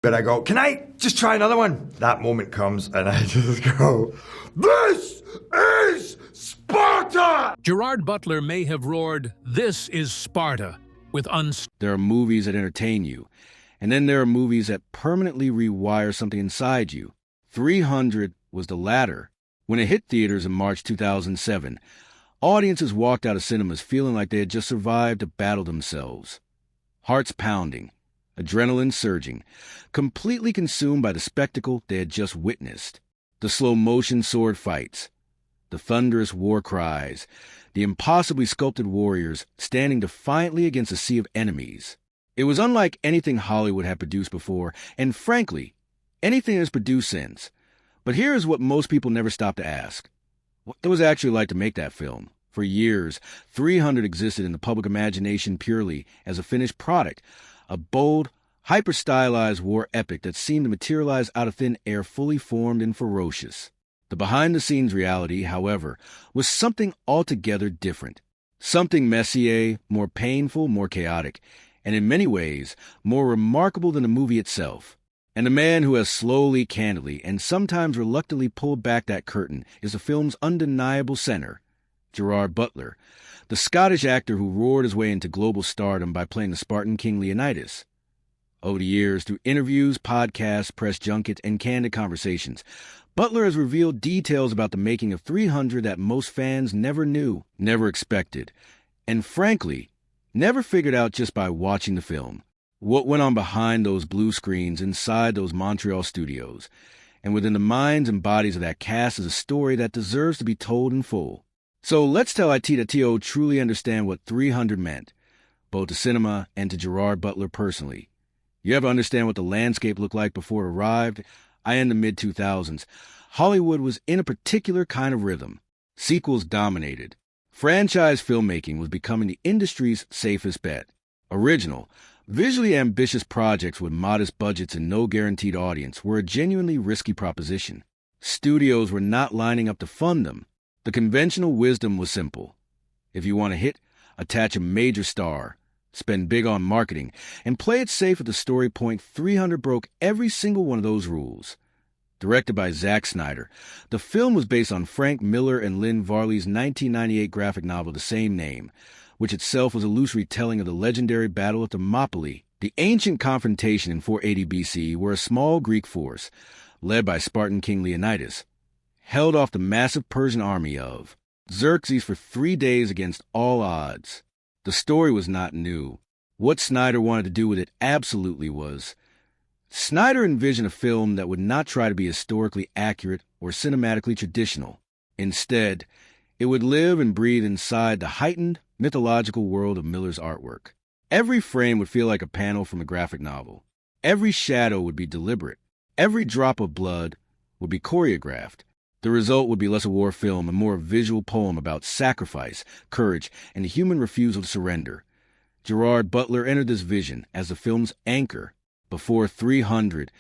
But I go, can I just try another one? That moment comes and I just go, this is Sparta! Gerard Butler may have roared, "This is Sparta," with There are movies that entertain you, and then there are movies that permanently rewire something inside you. 300 was the latter. When it hit theaters in March 2007, audiences walked out of cinemas feeling like they had just survived a battle themselves. Hearts pounding, adrenaline surging, completely consumed by the spectacle they had just witnessed. The slow-motion sword fights, the thunderous war cries, the impossibly sculpted warriors standing defiantly against a sea of enemies. It was unlike anything Hollywood had produced before, and frankly, anything it has produced since. But here is what most people never stop to ask. What it was actually like to make that film. For years, 300 existed in the public imagination purely as a finished product, a bold, hyper-stylized war epic that seemed to materialize out of thin air, fully formed and ferocious. The behind-the-scenes reality, however, was something altogether different. Something messier, more painful, more chaotic, and in many ways, more remarkable than the movie itself. And the man who has slowly, candidly, and sometimes reluctantly pulled back that curtain is the film's undeniable center, Gerard Butler, the Scottish actor who roared his way into global stardom by playing the Spartan king Leonidas. Over the years, through interviews, podcasts, press junkets, and candid conversations, Butler has revealed details about the making of 300 that most fans never knew, never expected, and frankly, never figured out just by watching the film. What went on behind those blue screens inside those Montreal studios, and within the minds and bodies of that cast is a story that deserves to be told in full. So let's tell IT that TO truly understand what 300 meant, both to cinema and to Gerard Butler personally. You ever understand what the landscape looked like before it arrived? In the mid-2000s, Hollywood was in a particular kind of rhythm. Sequels dominated. Franchise filmmaking was becoming the industry's safest bet. Original, visually ambitious projects with modest budgets and no guaranteed audience were a genuinely risky proposition. Studios were not lining up to fund them. The conventional wisdom was simple. If you want a hit, attach a major star, spend big on marketing, and play it safe at the story point. 300 broke every single one of those rules. Directed by Zack Snyder, the film was based on Frank Miller and Lynn Varley's 1998 graphic novel of the same name, which itself was a loose retelling of the legendary Battle of Thermopylae, the ancient confrontation in 480 BC where a small Greek force, led by Spartan king Leonidas, held off the massive Persian army of Xerxes for 3 days against all odds. The story was not new. What Snyder wanted to do with it absolutely was. Snyder envisioned a film that would not try to be historically accurate or cinematically traditional. Instead, it would live and breathe inside the heightened, mythological world of Miller's artwork. Every frame would feel like a panel from a graphic novel. Every shadow would be deliberate. Every drop of blood would be choreographed. The result would be less a war film and more a visual poem about sacrifice, courage, and the human refusal to surrender. Gerard Butler entered this vision as the film's anchor. Before 300,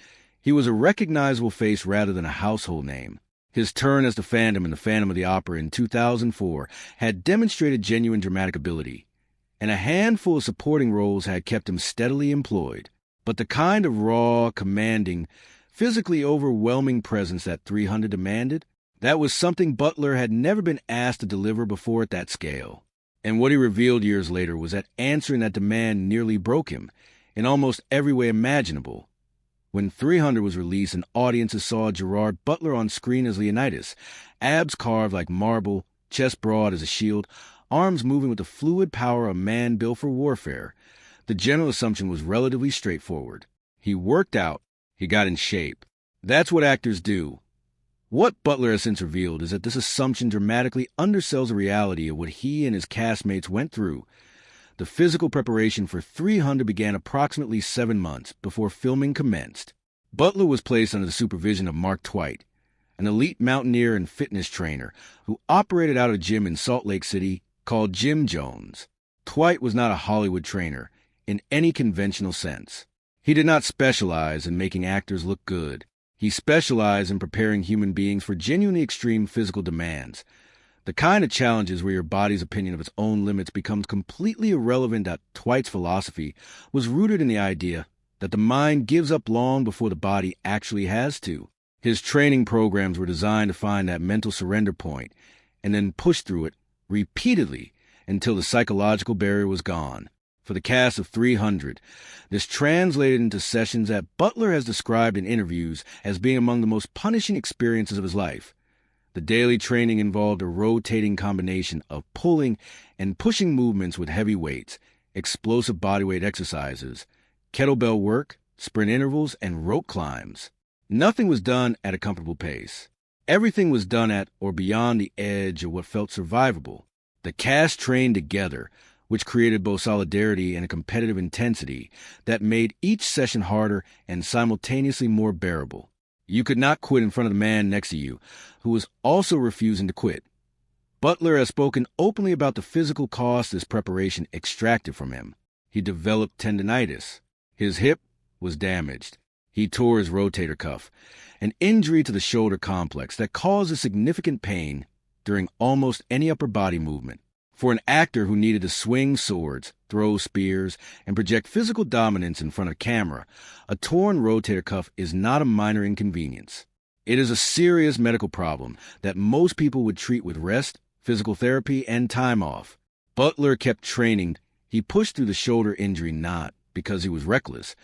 he was a recognizable face rather than a household name. His turn as the Phantom in The Phantom of the Opera in 2004 had demonstrated genuine dramatic ability, and a handful of supporting roles had kept him steadily employed. But the kind of raw, commanding, physically overwhelming presence that 300 demanded, that was something Butler had never been asked to deliver before at that scale. And what he revealed years later was that answering that demand nearly broke him, in almost every way imaginable. When 300 was released and audiences saw Gerard Butler on screen as Leonidas, abs carved like marble, chest broad as a shield, arms moving with the fluid power of a man built for warfare, the general assumption was relatively straightforward. He worked out, he got in shape. That's what actors do. What Butler has since revealed is that this assumption dramatically undersells the reality of what he and his castmates went through. The physical preparation for 300 began approximately 7 months before filming commenced. Butler was placed under the supervision of Mark Twight, an elite mountaineer and fitness trainer who operated out of a gym in Salt Lake City called Jim Jones. Twight was not a Hollywood trainer in any conventional sense. He did not specialize in making actors look good. He specialized in preparing human beings for genuinely extreme physical demands, the kind of challenges where your body's opinion of its own limits becomes completely irrelevant. That Twight's philosophy was rooted in the idea, that the mind gives up long before the body actually has to. His training programs were designed to find that mental surrender point and then push through it repeatedly until the psychological barrier was gone. For the cast of 300, this translated into sessions that Butler has described in interviews as being among the most punishing experiences of his life. The daily training involved a rotating combination of pulling and pushing movements with heavy weights, explosive bodyweight exercises, kettlebell work, sprint intervals, and rope climbs. Nothing was done at a comfortable pace. Everything was done at or beyond the edge of what felt survivable. The cast trained together, which created both solidarity and a competitive intensity that made each session harder and simultaneously more bearable. You could not quit in front of the man next to you, who was also refusing to quit. Butler has spoken openly about the physical cost this preparation extracted from him. He developed tendinitis. His hip was damaged. He tore his rotator cuff, an injury to the shoulder complex that causes significant pain during almost any upper body movement. For an actor who needed to swing swords, throw spears, and project physical dominance in front of camera, a torn rotator cuff is not a minor inconvenience. It is a serious medical problem that most people would treat with rest, physical therapy, and time off. Butler kept training. He pushed through the shoulder injury not because he was reckless,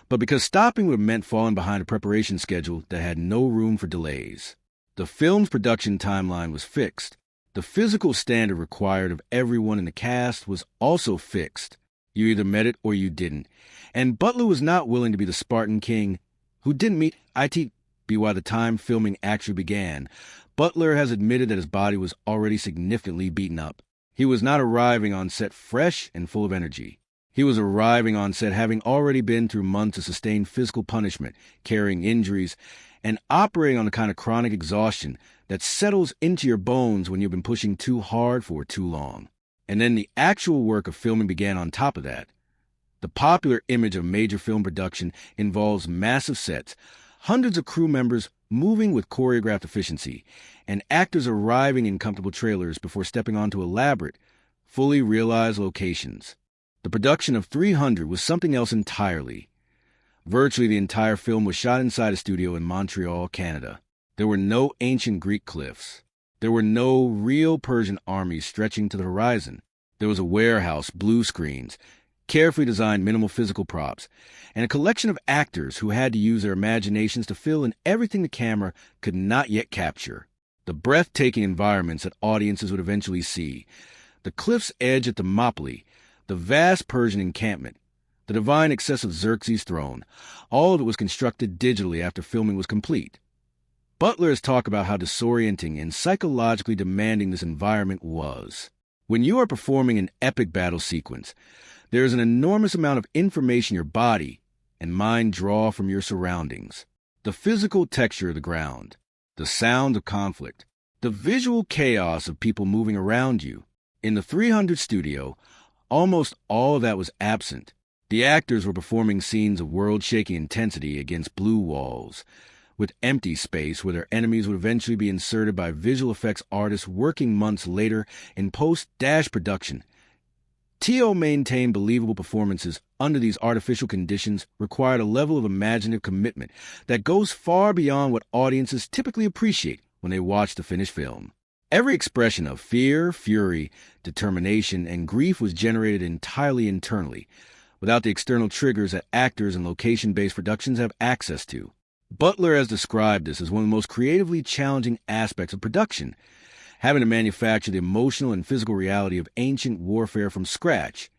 but because stopping would have meant falling behind a preparation schedule that had no room for delays. The film's production timeline was fixed. The physical standard required of everyone in the cast was also fixed. You either met it or you didn't. And Butler was not willing to be the Spartan king who didn't meet IT by the time filming actually began. Butler has admitted that his body was already significantly beaten up. He was not arriving on set fresh and full of energy. He was arriving on set having already been through months of sustained physical punishment, carrying injuries, and operating on the kind of chronic exhaustion that settles into your bones when you've been pushing too hard for too long. And then the actual work of filming began on top of that. The popular image of major film production involves massive sets, hundreds of crew members moving with choreographed efficiency, and actors arriving in comfortable trailers before stepping onto elaborate, fully realized locations. The production of 300 was something else entirely. Virtually the entire film was shot inside a studio in Montreal, Canada. There were no ancient Greek cliffs. There were no real Persian armies stretching to the horizon. There was a warehouse, blue screens, carefully designed minimal physical props, and a collection of actors who had to use their imaginations to fill in everything the camera could not yet capture. The breathtaking environments that audiences would eventually see. The cliff's edge at Thermopylae, the vast Persian encampment, the divine excess of Xerxes' throne. All of it was constructed digitally after filming was complete. Butler has talked about how disorienting and psychologically demanding this environment was. When you are performing an epic battle sequence, there is an enormous amount of information your body and mind draw from your surroundings. The physical texture of the ground, the sound of conflict, the visual chaos of people moving around you. In the 300 studio, almost all of that was absent. The actors were performing scenes of world-shaking intensity against blue walls, with empty space where their enemies would eventually be inserted by visual effects artists working months later in post-production. T.O. maintained believable performances under these artificial conditions required a level of imaginative commitment that goes far beyond what audiences typically appreciate when they watch the finished film. Every expression of fear, fury, determination, and grief was generated entirely internally, without the external triggers that actors and location-based productions have access to. Butler has described this as one of the most creatively challenging aspects of production, having to manufacture the emotional and physical reality of ancient warfare from scratch,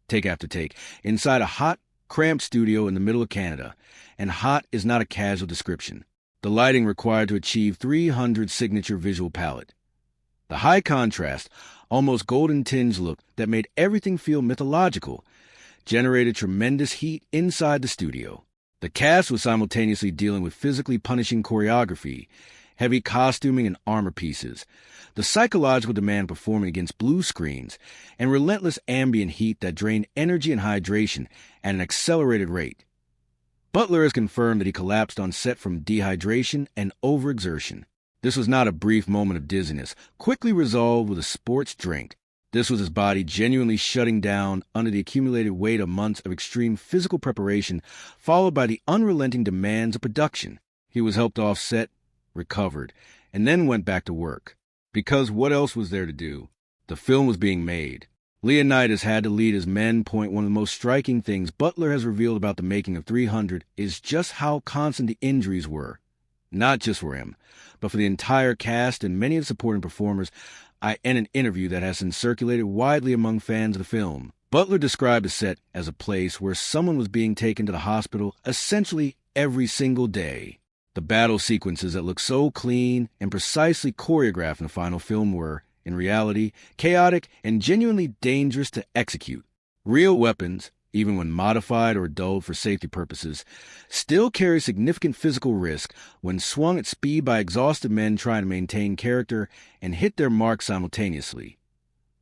take after take, inside a hot, cramped studio in the middle of Canada. And hot is not a casual description. The lighting required to achieve 300 signature visual palette. The high contrast, almost golden tinge look that made everything feel mythological generated tremendous heat inside the studio. The cast was simultaneously dealing with physically punishing choreography, heavy costuming and armor pieces, the psychological demand performing against blue screens, and relentless ambient heat that drained energy and hydration at an accelerated rate. Butler has confirmed that he collapsed on set from dehydration and overexertion. This was not a brief moment of dizziness, quickly resolved with a sports drink. This was his body genuinely shutting down under the accumulated weight of months of extreme physical preparation, followed by the unrelenting demands of production. He was helped off set, recovered, and then went back to work. Because what else was there to do? The film was being made. Leonidas had to lead his men. One of the most striking things Butler has revealed about the making of 300 is just how constant the injuries were. Not just for him, but for the entire cast and many of the supporting performers. In an interview that has been circulated widely among fans of the film, Butler described the set as a place where someone was being taken to the hospital essentially every single day. The battle sequences that look so clean and precisely choreographed in the final film were, in reality, chaotic and genuinely dangerous to execute. Real weapons, even when modified or dulled for safety purposes, still carry significant physical risk when swung at speed by exhausted men trying to maintain character and hit their mark simultaneously.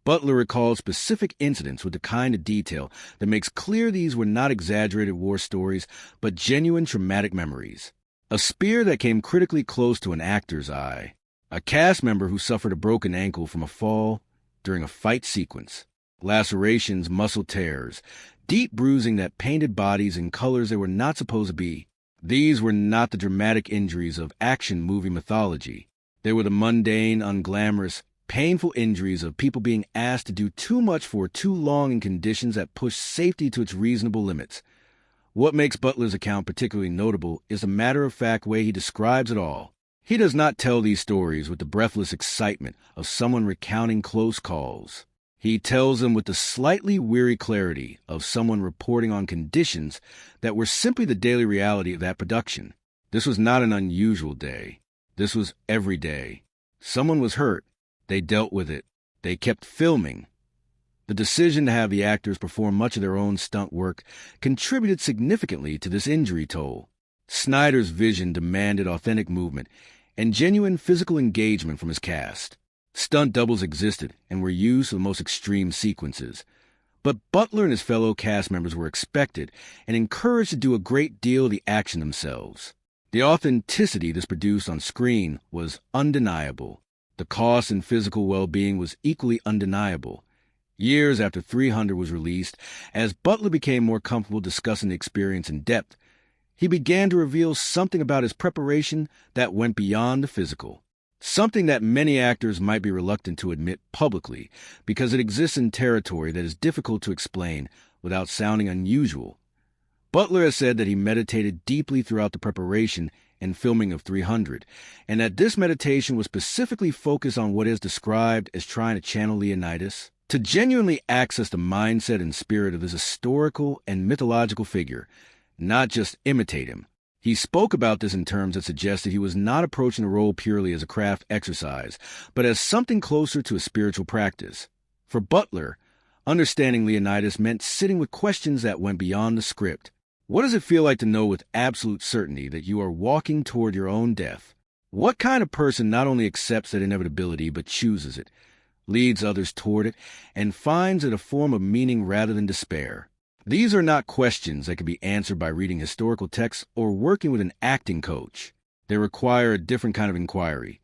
Butler recalled specific incidents with the kind of detail that makes clear these were not exaggerated war stories, but genuine traumatic memories. A spear that came critically close to an actor's eye. A cast member who suffered a broken ankle from a fall during a fight sequence. Lacerations, muscle tears, deep bruising that painted bodies in colors they were not supposed to be. These were not the dramatic injuries of action movie mythology. They were the mundane, unglamorous, painful injuries of people being asked to do too much for too long in conditions that push safety to its reasonable limits. What makes Butler's account particularly notable is the matter-of-fact way he describes it all. He does not tell these stories with the breathless excitement of someone recounting close calls. He tells them with the slightly weary clarity of someone reporting on conditions that were simply the daily reality of that production. This was not an unusual day. This was every day. Someone was hurt. They dealt with it. They kept filming. The decision to have the actors perform much of their own stunt work contributed significantly to this injury toll. Snyder's vision demanded authentic movement and genuine physical engagement from his cast. Stunt doubles existed and were used for the most extreme sequences. But Butler and his fellow cast members were expected and encouraged to do a great deal of the action themselves. The authenticity this produced on screen was undeniable. The cost and physical well-being was equally undeniable. Years after 300 was released, as Butler became more comfortable discussing the experience in depth, he began to reveal something about his preparation that went beyond the physical. Something that many actors might be reluctant to admit publicly because it exists in territory that is difficult to explain without sounding unusual. Butler has said that he meditated deeply throughout the preparation and filming of 300, and that this meditation was specifically focused on what is described as trying to channel Leonidas, to genuinely access the mindset and spirit of this historical and mythological figure, not just imitate him. He spoke about this in terms that suggested he was not approaching the role purely as a craft exercise, but as something closer to a spiritual practice. For Butler, understanding Leonidas meant sitting with questions that went beyond the script. What does it feel like to know with absolute certainty that you are walking toward your own death? What kind of person not only accepts that inevitability but chooses it, leads others toward it, and finds it a form of meaning rather than despair? These are not questions that can be answered by reading historical texts or working with an acting coach. They require a different kind of inquiry.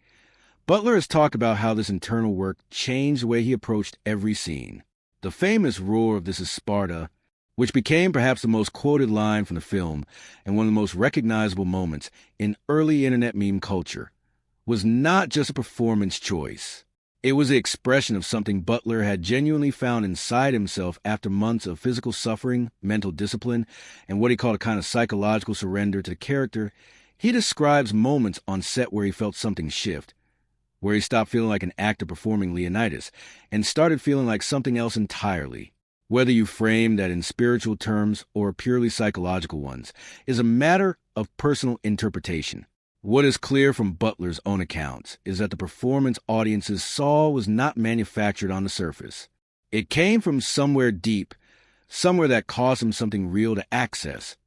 Butler has talked about how this internal work changed the way he approached every scene. The famous roar of "This is Sparta," which became perhaps the most quoted line from the film and one of the most recognizable moments in early internet meme culture, was not just a performance choice. It was the expression of something Butler had genuinely found inside himself after months of physical suffering, mental discipline, and what he called a kind of psychological surrender to the character. He describes moments on set where he felt something shift, where he stopped feeling like an actor performing Leonidas and started feeling like something else entirely. Whether you frame that in spiritual terms or purely psychological ones is a matter of personal interpretation. What is clear from Butler's own accounts is that the performance audiences saw was not manufactured on the surface. It came from somewhere deep, somewhere that cost him something real to access.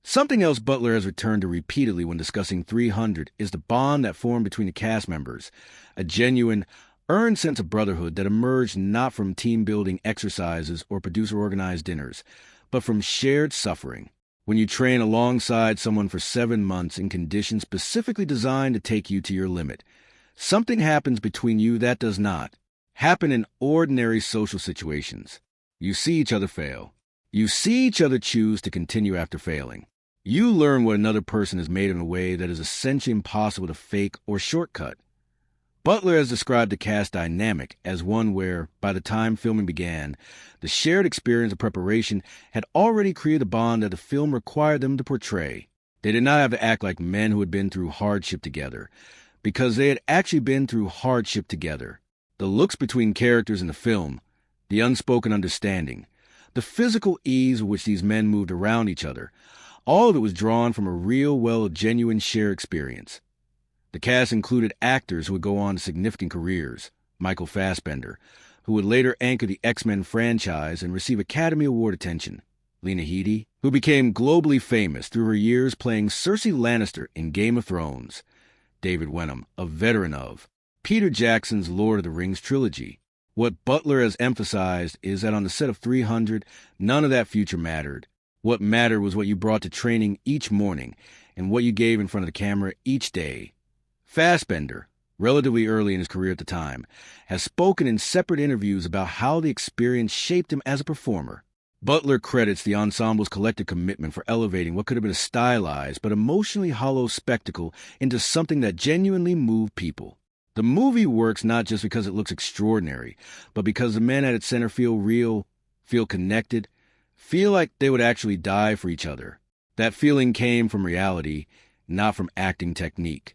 Something else Butler has returned to repeatedly when discussing 300 is the bond that formed between the cast members, a genuine, earned sense of brotherhood that emerged not from team-building exercises or producer-organized dinners, but from shared suffering. When you train alongside someone for 7 months in conditions specifically designed to take you to your limit, something happens between you that does not. happen in ordinary social situations. You see each other fail. You see each other choose to continue after failing. You learn what another person is made of in a way that is essentially impossible to fake or shortcut. Butler has described the cast dynamic as one where, by the time filming began, the shared experience of preparation had already created a bond that the film required them to portray. They did not have to act like men who had been through hardship together, because they had actually been through hardship together. The looks between characters in the film, the unspoken understanding, the physical ease with which these men moved around each other, all of it was drawn from a real, genuine shared experience. The cast included actors who would go on to significant careers. Michael Fassbender, who would later anchor the X-Men franchise and receive Academy Award attention. Lena Headey, who became globally famous through her years playing Cersei Lannister in Game of Thrones. David Wenham, a veteran of Peter Jackson's Lord of the Rings trilogy. What Butler has emphasized is that on the set of 300, none of that future mattered. What mattered was what you brought to training each morning and what you gave in front of the camera each day. Fassbender, relatively early in his career at the time, has spoken in separate interviews about how the experience shaped him as a performer. Butler credits the ensemble's collective commitment for elevating what could have been a stylized but emotionally hollow spectacle into something that genuinely moved people. The movie works not just because it looks extraordinary, but because the men at its center feel real, feel connected, feel like they would actually die for each other. That feeling came from reality, not from acting technique.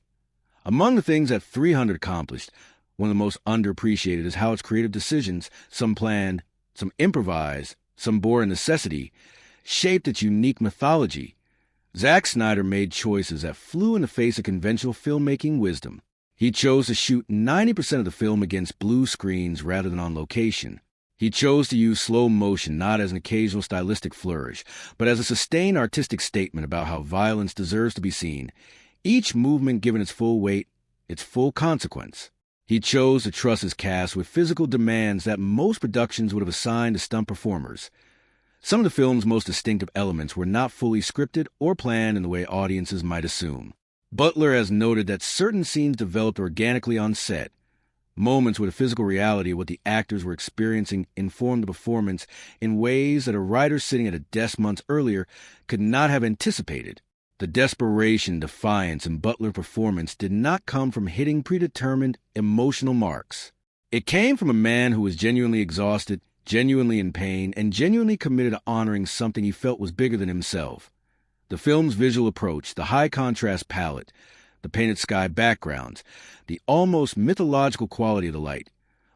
Among the things that 300 accomplished, one of the most underappreciated is how its creative decisions, some planned, some improvised, some bore a necessity, shaped its unique mythology. Zack Snyder made choices that flew in the face of conventional filmmaking wisdom. He chose to shoot 90% of the film against blue screens rather than on location. He chose to use slow motion not as an occasional stylistic flourish, but as a sustained artistic statement about how violence deserves to be seen, each movement given its full weight, its full consequence. He chose to trust his cast with physical demands that most productions would have assigned to stunt performers. Some of the film's most distinctive elements were not fully scripted or planned in the way audiences might assume. Butler has noted that certain scenes developed organically on set. Moments where the physical reality of what the actors were experiencing informed the performance in ways that a writer sitting at a desk months earlier could not have anticipated. The desperation, defiance, in Butler's performance did not come from hitting predetermined emotional marks. It came from a man who was genuinely exhausted, genuinely in pain, and genuinely committed to honoring something he felt was bigger than himself. The film's visual approach, the high contrast palette, the painted sky backgrounds, the almost mythological quality of the light,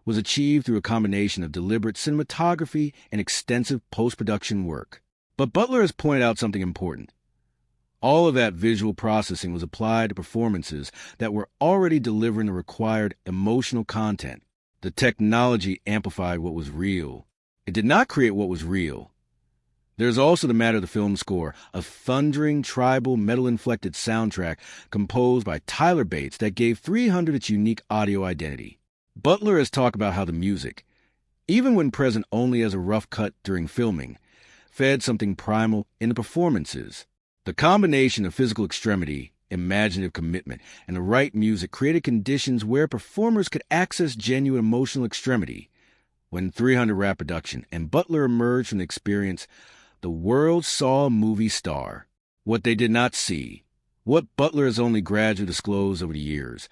was achieved through a combination of deliberate cinematography and extensive post-production work. But Butler has pointed out something important. All of that visual processing was applied to performances that were already delivering the required emotional content. The technology amplified what was real. It did not create what was real. There's also the matter of the film score, a thundering, tribal, metal-inflected soundtrack composed by Tyler Bates that gave 300 its unique audio identity. Butler has talked about how the music, even when present only as a rough cut during filming, fed something primal in the performances. The combination of physical extremity, imaginative commitment, and the right music created conditions where performers could access genuine emotional extremity. When 300 wrapped production and Butler emerged from the experience, the world saw a movie star. What they did not see, what Butler has only gradually disclosed over the years,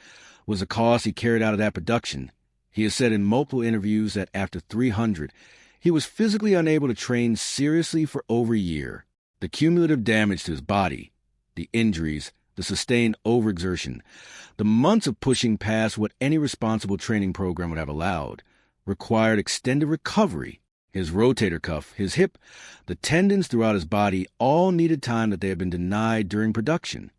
was the cost he carried out of that production. He has said in multiple interviews that after 300, he was physically unable to train seriously for over a year. The cumulative damage to his body, the injuries, the sustained overexertion, the months of pushing past what any responsible training program would have allowed, required extended recovery. His rotator cuff, his hip, the tendons throughout his body all needed time that they had been denied during production.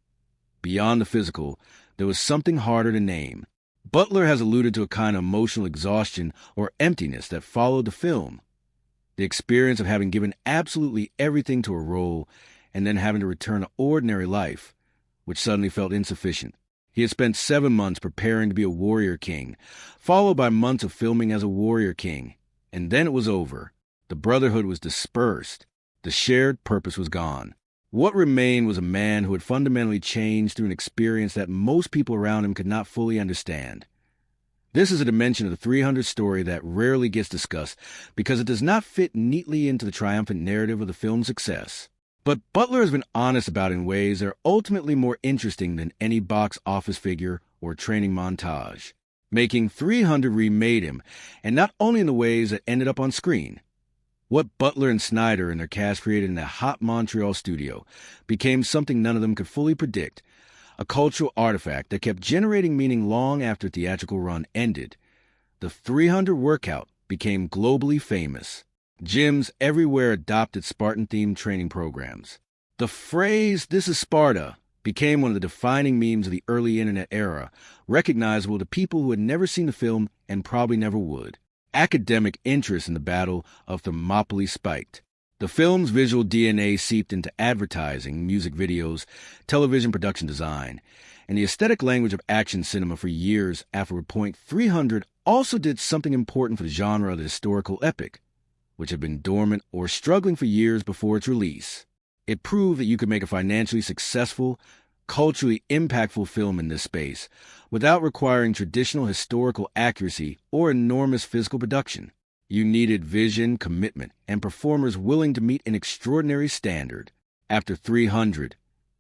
Beyond the physical, there was something harder to name. Butler has alluded to a kind of emotional exhaustion or emptiness that followed the film. The experience of having given absolutely everything to a role and then having to return to ordinary life, which suddenly felt insufficient. He had spent 7 months preparing to be a warrior king, followed by months of filming as a warrior king. And then it was over. The brotherhood was dispersed. The shared purpose was gone. What remained was a man who had fundamentally changed through an experience that most people around him could not fully understand. This is a dimension of the 300 story that rarely gets discussed because it does not fit neatly into the triumphant narrative of the film's success. But Butler has been honest about it in ways that are ultimately more interesting than any box office figure or training montage. Making 300 remade him, and not only in the ways that ended up on screen. What Butler and Snyder and their cast created in that hot Montreal studio became something none of them could fully predict, a cultural artifact that kept generating meaning long after the theatrical run ended. The 300 workout became globally famous. Gyms everywhere adopted Spartan-themed training programs. The phrase, "This is Sparta," became one of the defining memes of the early internet era, recognizable to people who had never seen the film and probably never would. Academic interest in the Battle of Thermopylae spiked. The film's visual DNA seeped into advertising, music videos, television production design, and the aesthetic language of action cinema for years after Point 300 also did something important for the genre of the historical epic, which had been dormant or struggling for years before its release. It proved that you could make a financially successful, culturally impactful film in this space without requiring traditional historical accuracy or enormous physical production. You needed vision, commitment, and performers willing to meet an extraordinary standard. After 300,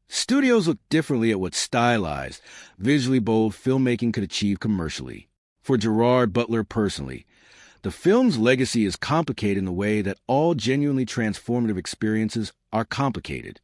studios looked differently at what stylized, visually bold filmmaking could achieve commercially. For Gerard Butler personally, the film's legacy is complicated in the way that all genuinely transformative experiences are complicated.